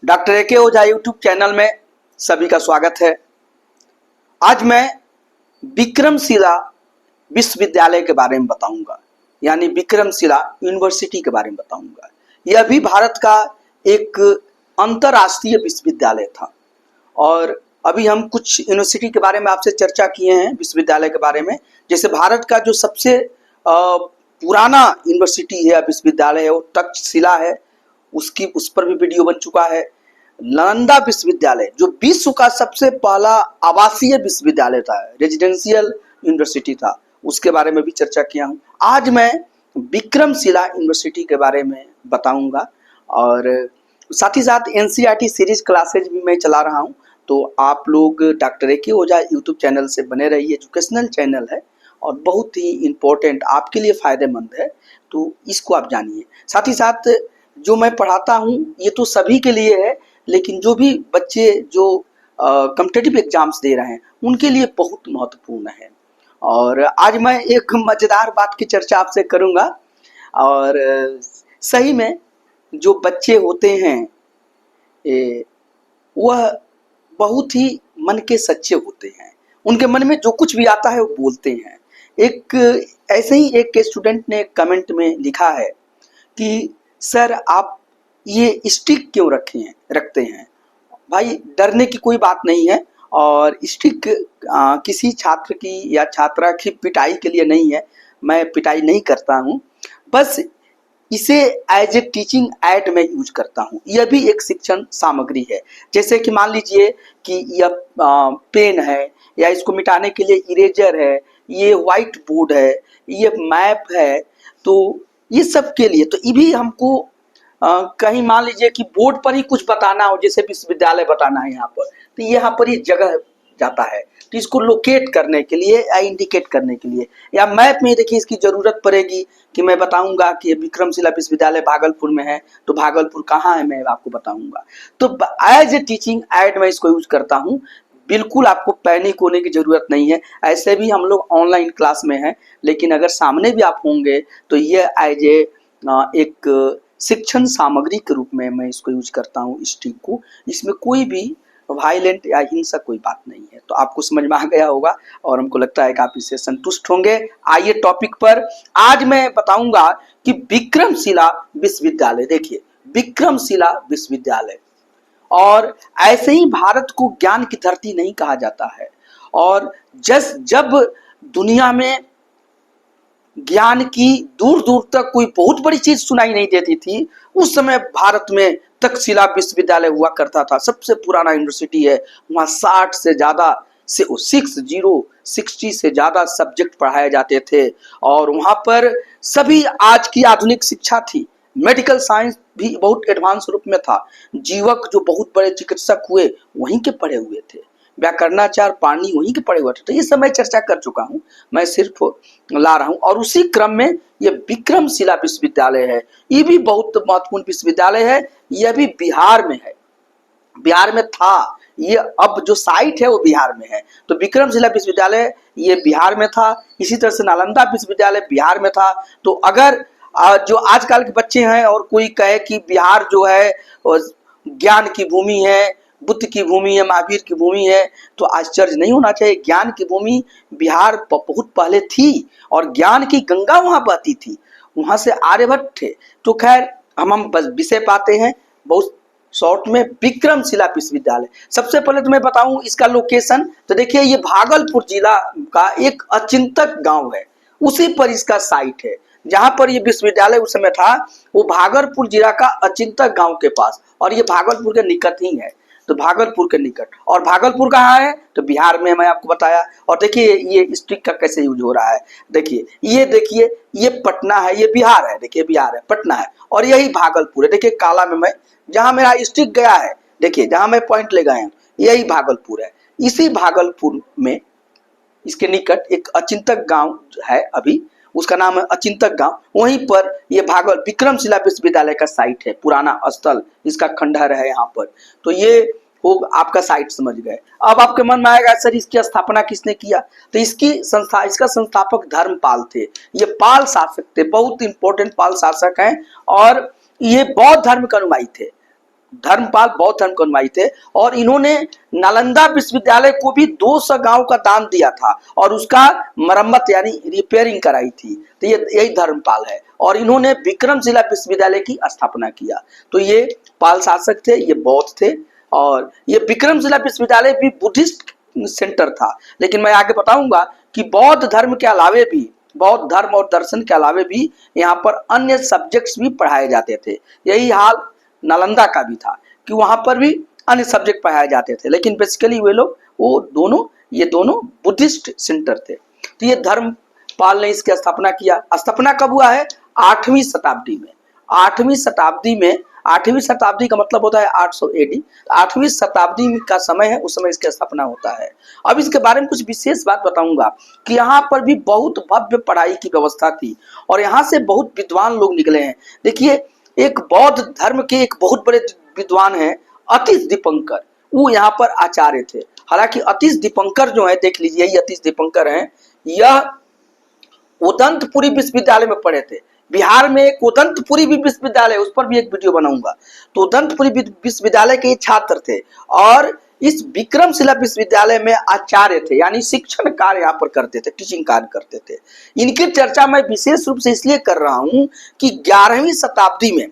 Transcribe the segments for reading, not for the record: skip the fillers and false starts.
Doctor A के ओझा YouTube channel में सभी का स्वागत है। आज मैं विक्रमशिला विश्वविद्यालय के बारे में बताऊंगा, यानी विक्रमशिला यूनिवर्सिटी के बारे में बताऊंगा। यह भी भारत का एक अंतर्राष्ट्रीय विश्वविद्यालय था और अभी हम कुछ यूनिवर्सिटी के बारे में आपसे चर्चा किए हैं, विश्वविद्यालय के बारे में। जैसे भारत का जो सबसे पुराना यूनिवर्सिटी है, विश्वविद्यालय है, वो तक्षशिला है। उस पर भी वीडियो बन चुका है। नालंदा विश्वविद्यालय जो विश्व का सबसे पहला आवासीय विश्वविद्यालय था, रेजिडेंशियल यूनिवर्सिटी था, उसके बारे में भी चर्चा किया हूँ। आज मैं विक्रमशिला यूनिवर्सिटी के बारे में बताऊंगा और साथ ही साथ एनसीईआरटी सीरीज क्लासेज भी मैं चला रहा हूँ। तो आप लोग डॉक्टर ए के ओझा यूट्यूब चैनल से बने रहिए। एजुकेशनल चैनल है और बहुत ही इम्पोर्टेंट, आपके लिए फायदेमंद है, तो इसको आप जानिए। साथ ही साथ जो मैं पढ़ाता हूँ ये तो सभी के लिए है, लेकिन जो भी बच्चे जो कॉम्पिटिटिव एग्जाम्स दे रहे हैं उनके लिए बहुत महत्वपूर्ण है। और आज मैं एक मजेदार बात की चर्चा आपसे करूंगा। और सही में जो बच्चे होते हैं वह बहुत ही मन के सच्चे होते हैं। उनके मन में जो कुछ भी आता है वो बोलते हैं। ऐसे ही एक स्टूडेंट ने कमेंट में लिखा है कि सर आप ये स्टिक क्यों रखते हैं। भाई डरने की कोई बात नहीं है, और स्टिक किसी छात्र की या छात्रा की पिटाई के लिए नहीं है। मैं पिटाई नहीं करता हूँ, बस इसे एज ए टीचिंग एड में यूज करता हूँ। यह भी एक शिक्षण सामग्री है। जैसे कि मान लीजिए कि यह पेन है, या इसको मिटाने के लिए इरेजर है, ये व्हाइट बोर्ड है, ये मैप है, तो ये सब के लिए। तो ये भी हमको कहीं मान लीजिए कि बोर्ड पर ही कुछ बताना हो, जैसे विश्वविद्यालय बताना है यहाँ पर, तो यहाँ पर ये जगह जाता है। तो इसको लोकेट करने के लिए या इंडिकेट करने के लिए, या मैप में देखिए इसकी जरूरत पड़ेगी कि मैं बताऊंगा कि विक्रमशिला विश्वविद्यालय भागलपुर में है, तो भागलपुर कहाँ है मैं आपको बताऊंगा। तो एज ए टीचिंग एड में इसको यूज करता हूँ। बिल्कुल आपको पैनिक होने की जरूरत नहीं है। ऐसे भी हम लोग ऑनलाइन क्लास में हैं, लेकिन अगर सामने भी आप होंगे तो ये एज ए एक शिक्षण सामग्री के रूप में मैं इसको यूज करता हूँ, स्टिक को। इसमें कोई भी वायलेंट या हिंसक कोई बात नहीं है। तो आपको समझ में आ गया होगा और हमको लगता है कि आप इससे संतुष्ट होंगे। आइए टॉपिक पर। आज मैं बताऊंगा कि विक्रमशिला विश्वविद्यालय, देखिए विक्रमशिला विश्वविद्यालय, और ऐसे ही भारत को ज्ञान की धरती नहीं कहा जाता है। और जब दुनिया में ज्ञान की दूर दूर तक कोई बहुत बड़ी चीज सुनाई नहीं देती थी, उस समय भारत में तक्षशिला विश्वविद्यालय हुआ करता था। सबसे पुराना यूनिवर्सिटी है। वहाँ 60 से ज्यादा 60 से ज्यादा सब्जेक्ट पढ़ाए जाते थे, और वहाँ पर सभी आज की आधुनिक शिक्षा थी। मेडिकल साइंस भी बहुत एडवांस रूप में था। जीवक जो बहुत बड़े चिकित्सक हुए वहीं के पढ़े हुए थे। व्याकरणाचार्य पाणिनि वहीं के पढ़े हुए थे। तो ये सब मैं चर्चा कर चुका हूँ, मैं सिर्फ ला रहा हूँ। और उसी क्रम में ये विक्रमशिला विश्वविद्यालय है। ये भी बहुत महत्वपूर्ण विश्वविद्यालय है। यह भी बिहार में है, बिहार में था। ये अब जो साइट है वो बिहार में है। तो विक्रमशिला विश्वविद्यालय ये बिहार में था। इसी तरह से नालंदा विश्वविद्यालय बिहार में था। तो अगर जो आजकल के बच्चे हैं और कोई कहे कि बिहार जो है ज्ञान की भूमि है, बुद्ध की भूमि है, महावीर की भूमि है, तो आश्चर्य नहीं होना चाहिए। ज्ञान की भूमि बिहार बहुत पहले थी और ज्ञान की गंगा वहां बहती थी। वहां से आर्यभट्ट थे। तो खैर हम बस विषय पाते हैं बहुत शॉर्ट में। विक्रमशिला विश्वविद्यालय, सबसे पहले तो मैं बताऊं इसका लोकेशन। तो देखिए ये भागलपुर जिला का एक अचिंतक गांव है, उसी पर इसका साइट है। जहां पर ये विश्वविद्यालय उस समय था वो भागलपुर जिला का अचिंतक गांव के पास, और ये भागलपुर के निकट ही है। तो भागलपुर के निकट, और भागलपुर कहाँ है तो बिहार में, मैं आपको बताया। और देखिए ये स्टिक का कैसे यूज हो रहा है। देखिए ये पटना है, ये बिहार है, देखिए बिहार है, पटना है, और यही भागलपुर है। देखिए काला में मैं जहां मेरा स्टिक गया है, देखिए जहां मैं पॉइंट ले गए हैं, यही भागलपुर है। इसी भागलपुर में इसके निकट एक अचिंतक गांव है, अभी उसका नाम है अचिंतक गांव। वहीं पर ये विक्रमशिला विश्वविद्यालय का साइट है, पुराना स्थल, इसका खंडहर है यहाँ पर। तो ये हो आपका साइट, समझ गए। अब आपके मन में आएगा सर इसकी स्थापना किसने किया। तो इसका संस्थापक धर्मपाल थे। ये पाल शासक थे, बहुत इंपॉर्टेंट पाल शासक हैं, और ये बौद्ध धर्म के अनुयायी थे। धर्मपाल बौद्ध धर्म के अनुयायी थे और इन्होंने नालंदा विश्वविद्यालय को भी 200 गांव का दान दिया था और उसका मरम्मत यानी रिपेयरिंग कराई थी। तो ये यही धर्मपाल है और इन्होंने विक्रमशिला विश्वविद्यालय की स्थापना किया। तो ये पाल शासक थे, ये बौद्ध थे और ये विक्रमशिला विश्वविद्यालय भी बुद्धिस्ट सेंटर था। लेकिन मैं आगे बताऊंगा कि बौद्ध धर्म के अलावे भी, बौद्ध धर्म और दर्शन के अलावे भी यहाँ पर अन्य सब्जेक्ट्स भी पढ़ाए जाते थे। यही हाल नालंदा का भी था कि वहां पर भी अन्य सब्जेक्ट पढ़ाए जाते थे, लेकिन बेसिकली वे लोग ये दोनों बुद्धिस्ट सेंटर थे। तो ये धर्मपाल ने इसकी स्थापना किया। स्थापना कब हुआ है? 8वीं शताब्दी में। 8वीं शताब्दी का मतलब होता है 800 एडी। 8वीं शताब्दी का समय है, उस समय इसकी स्थापना होता है। अब इसके बारे में कुछ विशेष बात बताऊंगा कि यहाँ पर भी बहुत भव्य पढ़ाई की व्यवस्था थी और यहाँ से बहुत विद्वान लोग निकले हैं। देखिए, एक बौद्ध धर्म के एक बहुत बड़े विद्वान हैं अतीश दीपंकर, वो यहाँ पर आचार्य थे। हालांकि अतीश दीपंकर जो है, देख लीजिए, यही अतीश दीपंकर हैं। यह उदंतपुरी विश्वविद्यालय में पढ़े थे। बिहार में एक उदंतपुरी भी विश्वविद्यालय, उस पर भी एक वीडियो बनाऊंगा। तो उदंतपुरी विश्वविद्यालय के छात्र थे और इस विक्रमशिला विश्वविद्यालय में आचार्य थे, यानी शिक्षण कार्य यहाँ पर करते थे, टीचिंग कार्य करते थे। इनकी चर्चा मैं विशेष रूप से इसलिए कर रहा हूं कि 11वीं शताब्दी में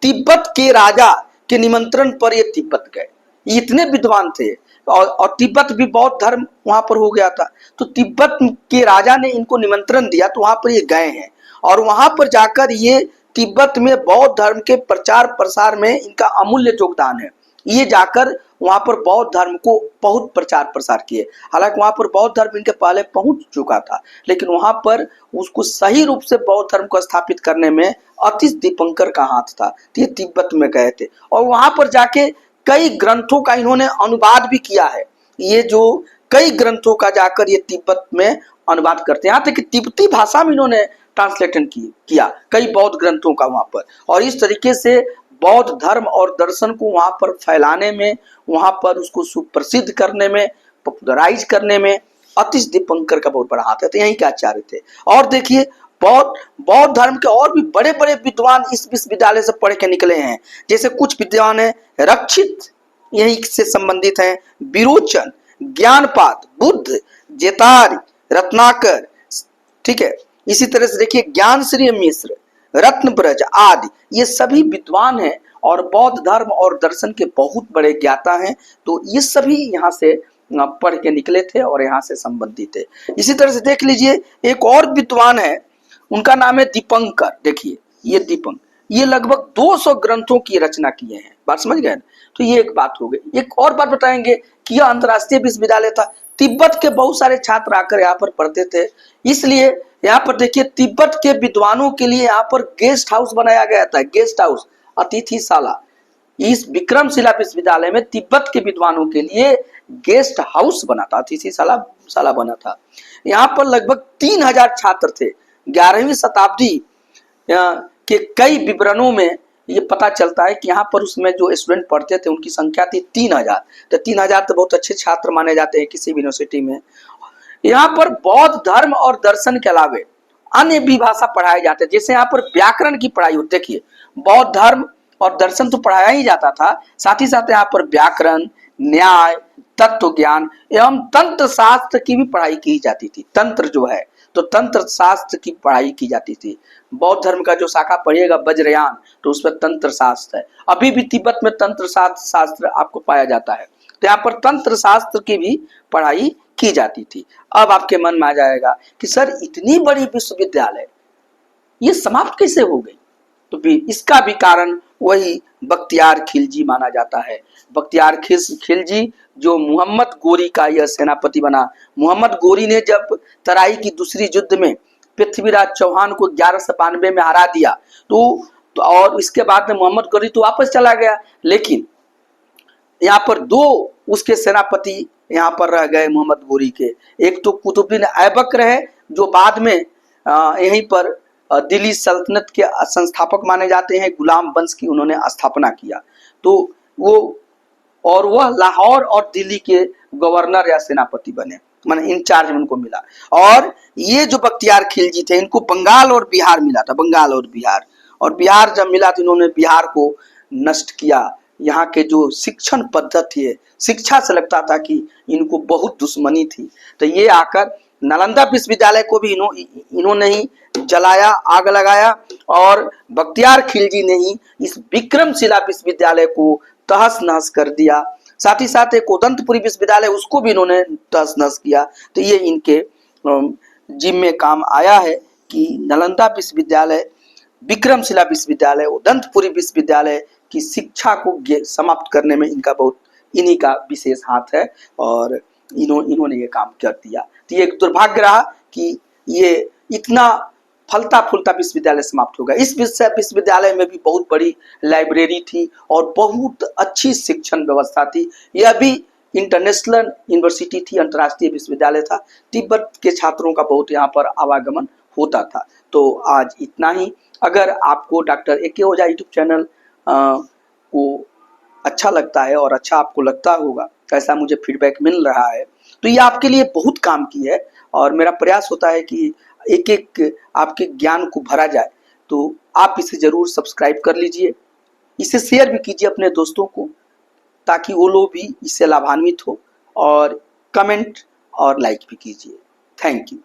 तिब्बत के राजा के निमंत्रण पर ये तिब्बत गए। इतने विद्वान थे और तिब्बत भी बौद्ध धर्म वहां पर हो गया था। तो तिब्बत के राजा ने इनको निमंत्रण दिया, तो वहां पर ये गए हैं और वहां पर जाकर ये तिब्बत में बौद्ध धर्म के प्रचार प्रसार में इनका अमूल्य योगदान है। ये जाकर वहां पर बौद्ध धर्म को बहुत प्रचार प्रसार किए। हालांकि वहां पर बौद्ध धर्म इनके पहले पहुंच चुका था, लेकिन वहां पर उसको सही रूप से बौद्ध धर्म को स्थापित करने में अतीश दीपंकर का हाथ था। तो ये तिब्बत में गए थे और वहां पर जाके कई ग्रंथों का इन्होंने अनुवाद भी किया है। ये जो कई ग्रंथों का जाकर ये तिब्बत में अनुवाद करते हैं, यहाँ तक कि तिब्बती भाषा में इन्होंने ट्रांसलेशन किया कई बौद्ध ग्रंथों का वहां पर। और इस तरीके से बौद्ध धर्म और दर्शन को वहां पर फैलाने में, वहां पर उसको सुप्रसिद्ध करने में, पॉपुलराइज करने में अतीश दीपंकर का बहुत बड़ा हाथ है। तो यहीं के आचार्य थे। और देखिए, बौद्ध धर्म के और भी बड़े बड़े विद्वान इस विश्वविद्यालय से पढ़ के निकले हैं। जैसे कुछ विद्वान है रक्षित, यहीं से संबंधित हैं, विरोचन, ज्ञानपाद, बुद्ध, जेतारी, रत्नाकर, ठीक है। इसी तरह से देखिए ज्ञानश्री मिश्र, रत्नब्रज आदि, ये सभी विद्वान हैं और बौद्ध धर्म और दर्शन के बहुत बड़े ज्ञाता हैं। तो ये सभी यहाँ से पढ़ के निकले थे और यहाँ से संबंधित थे। इसी तरह से देख लीजिए, एक और विद्वान है, उनका नाम है दीपंकर। देखिए, ये दीपंकर, ये लगभग 200 ग्रंथों की रचना किए हैं। बात समझ गए? तो ये एक बात हो गई। एक और बात बताएंगे कि यह अंतरराष्ट्रीय विश्वविद्यालय था। तिब्बत के बहुत सारे छात्र आकर यहाँ पर पढ़ते थे, इसलिए यहाँ पर देखिए तिब्बत के विद्वानों के लिए यहाँ पर गेस्ट हाउस बनाया गया था। गेस्ट हाउस, अतिथिशाला। इस विक्रमशिला विश्वविद्यालय में तिब्बत के विद्वानों के लिए गेस्ट हाउस बना था, अतिथिशाला बना था। यहाँ पर लगभग 3000 छात्र थे। 11वीं शताब्दी के कई विवरणों में ये पता चलता है कि यहाँ पर उसमें जो स्टूडेंट पढ़ते थे उनकी संख्या थी 3000। तो 3000 तो बहुत अच्छे छात्र माने जाते हैं किसी भी यूनिवर्सिटी में। यहाँ पर बौद्ध धर्म और दर्शन के अलावे अन्य भी भाषा पढ़ाए जाते हैं। जैसे यहाँ पर व्याकरण की पढ़ाई होती, देखिए बौद्ध धर्म और दर्शन तो पढ़ाया ही जाता था, साथ ही साथ यहाँ पर व्याकरण, न्याय, तत्व ज्ञान एवं तंत्र शास्त्र की भी पढ़ाई की जाती थी। तंत्र जो है, तो तंत्र शास्त्र की पढ़ाई की जाती थी। बौद्ध धर्म का जो शाखा पढ़िएगा वज्रयान, तो उसमें तंत्र शास्त्र है। अभी भी तिब्बत में तंत्र शास्त्र आपको पाया जाता है। तो यहाँ पर तंत्र शास्त्र की भी पढ़ाई की जाती थी। अब आपके मन में आ जाएगा कि सर इतनी बड़ी विश्वविद्यालय ये समाप्त कैसे हो गई? तो भी इसका भी कारण वही बख्तियार खिलजी माना जाता है। बख्तियार खिलजी जो मोहम्मद गोरी का यह सेनापति बना। मोहम्मद गोरी ने जब तराई की दूसरी युद्ध में पृथ्वीराज चौहान को 1192 में हरा दिया, तो और इसके बाद में मोहम्मद गोरी तो वापस चला गया, लेकिन यहाँ पर दो उसके सेनापति यहाँ पर रह गए मोहम्मद गोरी के। एक तो कुतुबुद्दीन ऐबक रहे, जो बाद में यहीं पर दिल्ली सल्तनत के संस्थापक माने जाते हैं। गुलाम वंश की उन्होंने स्थापना किया। तो वह लाहौर और दिल्ली के गवर्नर या सेनापति बने, माने इंचार्ज उनको मिला। और ये जो बख्तियार खिलजी थे, इनको बंगाल और बिहार मिला था। बंगाल और बिहार जब मिला तो इन्होंने बिहार को नष्ट किया, यहाँ के जो शिक्षण पद्धति है, शिक्षा से लगता था कि इनको बहुत दुश्मनी थी। तो ये आकर नालंदा विश्वविद्यालय को भी इन्होंने ही जलाया, आग लगाया, और बख्तियार खिलजी ने ही इस विक्रमशिला विश्वविद्यालय को तहस नहस कर दिया। साथ ही साथ एक उदंतपुरी विश्वविद्यालय, उसको भी इन्होंने तहस नहस किया। तो ये इनके जिम में काम आया है कि नालंदा विश्वविद्यालय, विक्रमशिला विश्वविद्यालय, उदंतपुरी विश्वविद्यालय की शिक्षा को समाप्त करने में इन्हीं का विशेष हाथ है, और इन्होंने ये काम कर दिया। तो ये एक दुर्भाग्य रहा कि ये इतना फलता फूलता विश्वविद्यालय समाप्त हो गया। इस विश्वविद्यालय में भी बहुत बड़ी लाइब्रेरी थी और बहुत अच्छी शिक्षण व्यवस्था थी। यह भी इंटरनेशनल यूनिवर्सिटी थी, अंतर्राष्ट्रीय विश्वविद्यालय था। तिब्बत के छात्रों का बहुत यहाँ पर आवागमन होता था। तो आज इतना ही। अगर आपको डॉक्टर ए के ओझा यूट्यूब चैनल को अच्छा लगता है, और अच्छा आपको लगता होगा, ऐसा मुझे फीडबैक मिल रहा है, तो ये आपके लिए बहुत काम की है। और मेरा प्रयास होता है कि एक एक आपके ज्ञान को भरा जाए। तो आप इसे जरूर सब्सक्राइब कर लीजिए, इसे शेयर भी कीजिए अपने दोस्तों को, ताकि वो लोग भी इससे लाभान्वित हो, और कमेंट और लाइक भी कीजिए। Thank you.